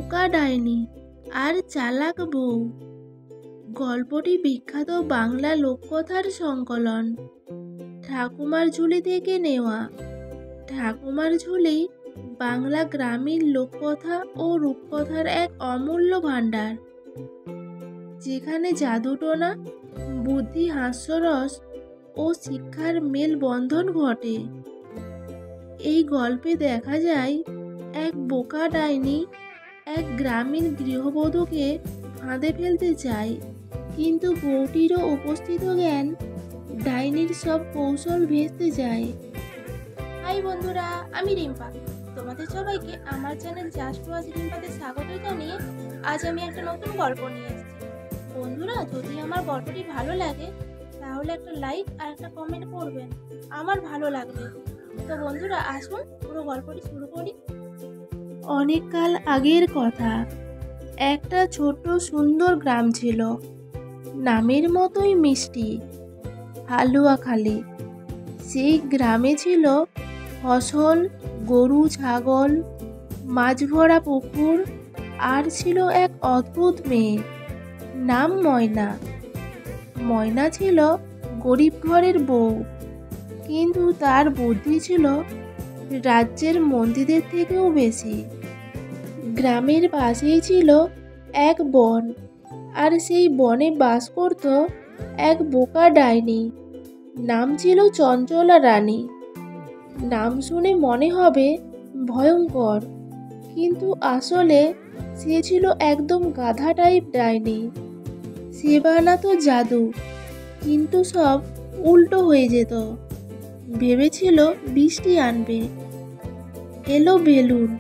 বোকা ডাইনি আর চালাক বউ। গল্পটি বিখ্যাত বাংলা লোককথার সংকলন ঠাকুমার ঝুলি থেকে নেওয়া। ঠাকুমার ঝুলি বাংলা গ্রামীণ লোককথা ও রূপকথার এক অমূল্য ভাণ্ডার, যেখানে জাদুটোনা, বুদ্ধি, হাস্যরস ও শিক্ষার মেলবন্ধন ঘটে। এই গল্পে দেখা যায় এক বোকা ডাইনি এক গ্রামীণ গৃহবধূকে ফাঁদে ফেলতে চায়, কিন্তু বউটিরও উপস্থিত জ্ঞান ডাইনির সব কৌশল ভেস্তে যায়। হাই বন্ধুরা, আমি রিম্পা। তোমাদের সবাইকে আমার চ্যানেল জাস্ট ওয়াচ রিম্পাতে স্বাগত জানিয়ে আজ আমি একটা নতুন গল্প নিয়ে এসেছি। বন্ধুরা, যদি আমার গল্পটি ভালো লাগে তাহলে একটা লাইক আর একটা কমেন্ট করবেন, আমার ভালো লাগবে। তো বন্ধুরা, আসুন পুরো গল্পটি শুরু করি। অনেক কাল আগের কথা, একটা ছোট্ট সুন্দর গ্রাম ছিল, নামের মতোই মিষ্টি, হালুয়াখালী। সেই গ্রামে ছিল ফসল, গরু, ছাগল, মাছ ভরা পুকুর, আর ছিল এক অদ্ভুত মেয়ে, নাম ময়না। ময়না ছিল গরিব ঘরের বউ, কিন্তু তার বুদ্ধি ছিল রাজ্যের মন্ত্রীদের থেকেও বেশি। গ্রামের পাশেই ছিল এক বন, আর সেই বনে বাস করত এক বোকা ডাইনি, নাম ছিল চঞ্চলা রানী। নাম শুনে মনে হবে ভয়ঙ্কর, কিন্তু আসলে সে ছিল একদম গাধা টাইপ ডাইনি। সে বানাতো জাদু, কিন্তু সব উল্টো হয়ে যেত। ভেবেছিল বৃষ্টি আনবে, এলো বেলুন।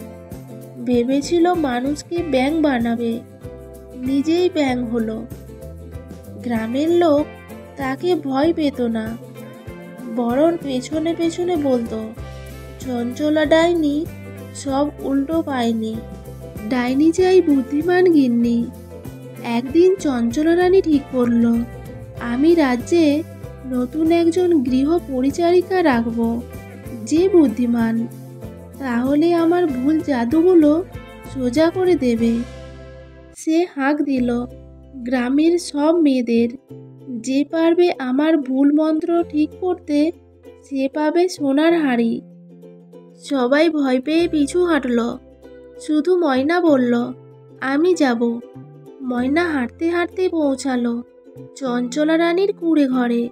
ভেবেছিল মানুষকে ব্যাঙ বানাবে, নিজেই ব্যাঙ হলো। গ্রামের লোক তাকে ভয় পেত না, বরং পেছনে পেছনে বলতো চঞ্চলা ডাইনি সব উল্টো পায়নি, ডাইনি চাই বুদ্ধিমান গিন্নি। একদিন চঞ্চলা রানী ঠিক করলো, আমি রাজ্যে নতুন একজন গৃহ পরিচারিকা রাখবো, যে বুদ্ধিমান, তাহলে আমার ভুল জাদুগুলো সোজা করে দেবে। সে হাঁক দিল গ্রামের সব মেয়েদের, যে পারবে আমার ভুল মন্ত্র ঠিক করতে সে পাবে সোনার হাঁড়ি। সবাই ভয় পেয়ে পিছু হাঁটল, শুধু ময়না বলল আমি যাব। ময়না হাঁটতে হাঁটতে পৌঁছালো চঞ্চলা রানীর কুঁড়ে ঘরে।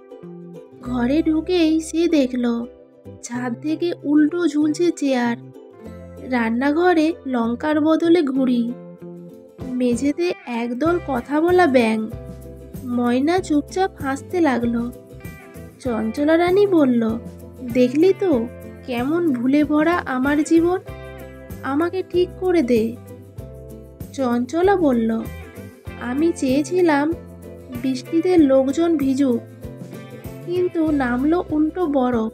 ঘরে ঢুকেই সে দেখল ছাদ থেকে উল্টো ঝুলছে চেয়ার, রান্নাঘরে লঙ্কার বদলে ঘুড়ি, মেঝেতে একদল কথা বলা ব্যাঙ। ময়না চুপচাপ হাসতে লাগলো। চঞ্চলা রানী বলল, দেখলি তো কেমন ভুলে ভরা আমার জীবন, আমাকে ঠিক করে দে। চঞ্চলা বলল, আমি চেয়েছিলাম বৃষ্টিতে লোকজন ভিজুক, কিন্তু নামলো উল্টো বরফ।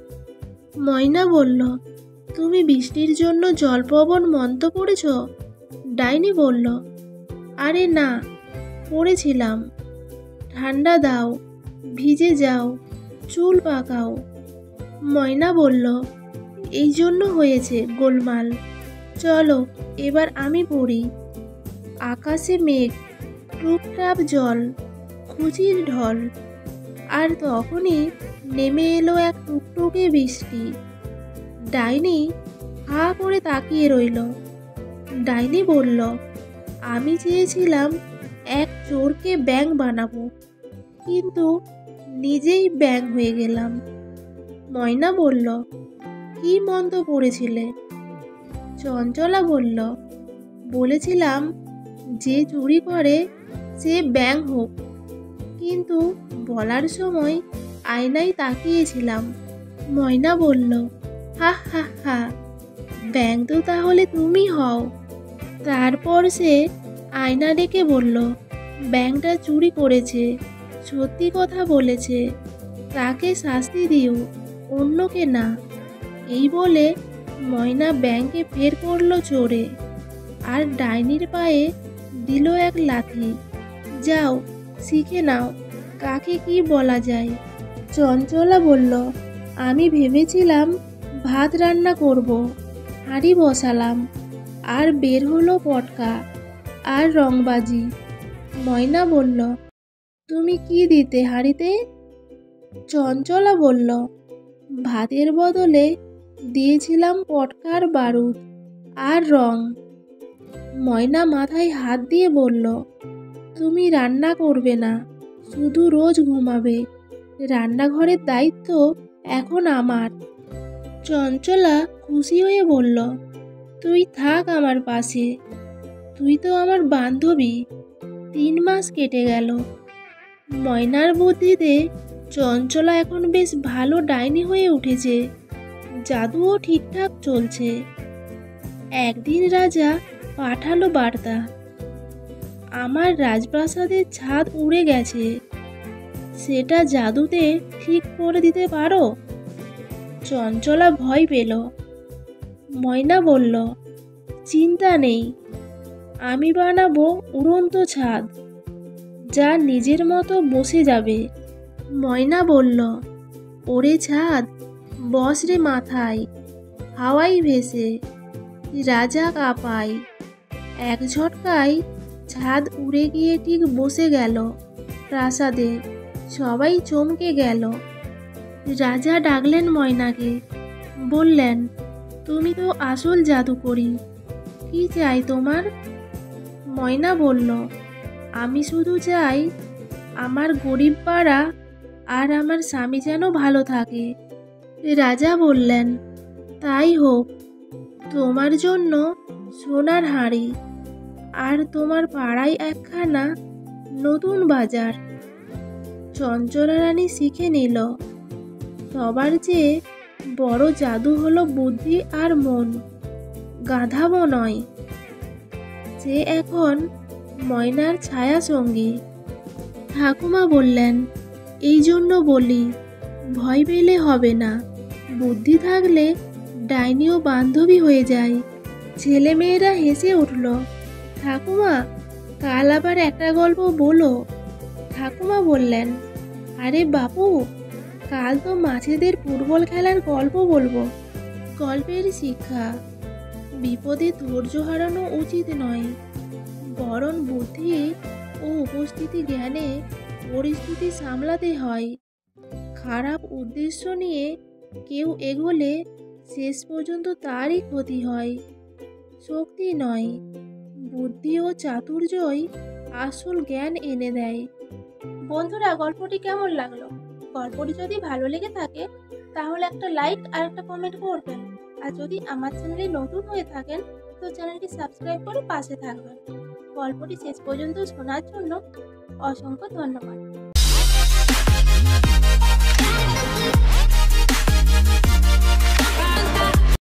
ময়না বলল, তুমি বৃষ্টির জন্য জলপ্লবন মন্ত্র পড়েছ? ডাইনি বলল, আরে না, পড়েছিলাম। ঠান্ডা দাও, ভিজে যাও, চুল পাকাও। ময়না বলল, এই জন্য হয়েছে গোলমাল, চলো এবার আমি পড়ি। আকাশে মেঘ, টুপটাপ জল, খুঁজির ঢল, আর তখনই নেমে এলো এক টুকটুকে বৃষ্টি। ডাইনি হা করে তাকিয়ে রইল। ডাইনি বলল, আমি চেয়েছিলাম এক চোরকে ব্যাঙ বানাবো, কিন্তু নিজেই ব্যাঙ হয়ে গেলাম। ময়না বলল, কি মন্ত্র পড়েছিলে? চঞ্চলা বলল, বলেছিলাম যে চুরি করে সে ব্যাঙ হোক, কিন্তু বলার সময় আয়নায় তাকিয়েছিলাম। ময়না বলল, হা হা হা, ব্যাঙ তো তাহলে তুমি হও। তারপর সে আয়না ডেকে বলল, ব্যাঙটা চুরি করেছে, সত্যি কথা বলেছে, তাকে শাস্তি দিও, অন্যকে না। এই বলে ময়না ব্যাঙকে ফের করলো চোরে, আর ডাইনির পায়ে দিল এক লাথি। যাও শিখে নাও কাকে কি বলা যায়। চঞ্চলা বলল, আমি ভেবেছিলাম ভাত রান্না করব, হাঁড়ি বসালাম, আর বের হলো পটকা। আর রংবাজি। ময়না বলল, তুমি কি দিতে হাঁড়িতে? চঞ্চলা বলল, ভাতের বদলে দিয়েছিলাম পটকার বারুদ আর রং। ময়না মাথায় হাত দিয়ে বলল, তুমি রান্না করবে না, শুধু রোজ ঘুমাবে। রান্নাঘরের দায়িত্ব এখন আমার। চঞ্চলা খুশি হয়ে বলল, তুই থাক আমার পাশে, তুই তো আমার বান্ধবী। 3 মাস কেটে গেল। ময়নার বুদ্ধিতে চঞ্চলা এখন বেশ ভালো ডাইনি হয়ে উঠেছে। জাদুও ঠিকঠাক চলছে। একদিন রাজা পাঠালো বার্তা, আমার রাজপ্রাসাদের ছাদ উড়ে গেছে, সেটা জাদুতে ঠিক করে দিতে পারো? চঞ্চলা ভয় পেল। ময়না বলল, চিন্তা নেই, আমি বানাবো উড়ন্ত ছাদ, যা নিজের মতো বসে যাবে। ময়না বলল, ওরে ছাদ, বস রে মাথায়, হাওয়াই ভেসে, রাজা কাঁপায়। এক ঝটকায় ছাদ উড়ে গিয়ে ঠিক বসে গেল প্রাসাদে। সবাই চমকে গেল। রাজা ডাকলেন ময়নাকে, বললেন, তুমি তো আসল জাদুকরি, কি চাই তোমার? ময়না বলল, আমি শুধু চাই আমার গরিব পাড়া আর আমার স্বামী যেন ভালো থাকে। রাজা বললেন, তাই হোক, তোমার জন্য সোনার হাঁড়ি, আর তোমার পাড়ায় একখানা নতুন বাজার। চঞ্চলা রানী শিখে নিল, সবার চেয়ে বড় জাদু হলো বুদ্ধি আর মন, গাধাবো নয়। সে এখন ময়নার ছায়া সঙ্গী। ঠাকুমা বললেন, এই জন্য বলি, ভয় পেলে হবে না, বুদ্ধি থাকলে ডাইনিও বান্ধবী হয়ে যায়। ছেলেমেয়েরা হেসে উঠল। ঠাকুমা, কাল আবার একটা গল্প বলো। ঠাকুমা বললেন, আরে বাপু, কাল তো মাছেদের ফুটবল খেলার গল্প বলবো। গল্পের শিক্ষা, বিপদে ধৈর্য হারানো উচিত নয়, বরং বুদ্ধি ও উপস্থিতি জ্ঞানে পরিস্থিতি সামলাতে হয়। খারাপ উদ্দেশ্য নিয়ে কেউ এগোলে শেষ পর্যন্ত তারই ক্ষতি হয়। শক্তি নয়, বুদ্ধি ও চাতুর্যই আসল জ্ঞান এনে দেয়। বন্ধুরা, গল্পটি কেমন লাগলো? গল্পটি যদি ভালো লেগে থাকে তাহলে একটা লাইক আর একটা কমেন্ট করবেন। আর যদি আমার চ্যানেলে নতুন হয়ে থাকেন তো চ্যানেলটি সাবস্ক্রাইব করে পাশে থাকবেন। গল্পটি শেষ পর্যন্ত শোনার জন্য অসংখ্য ধন্যবাদ।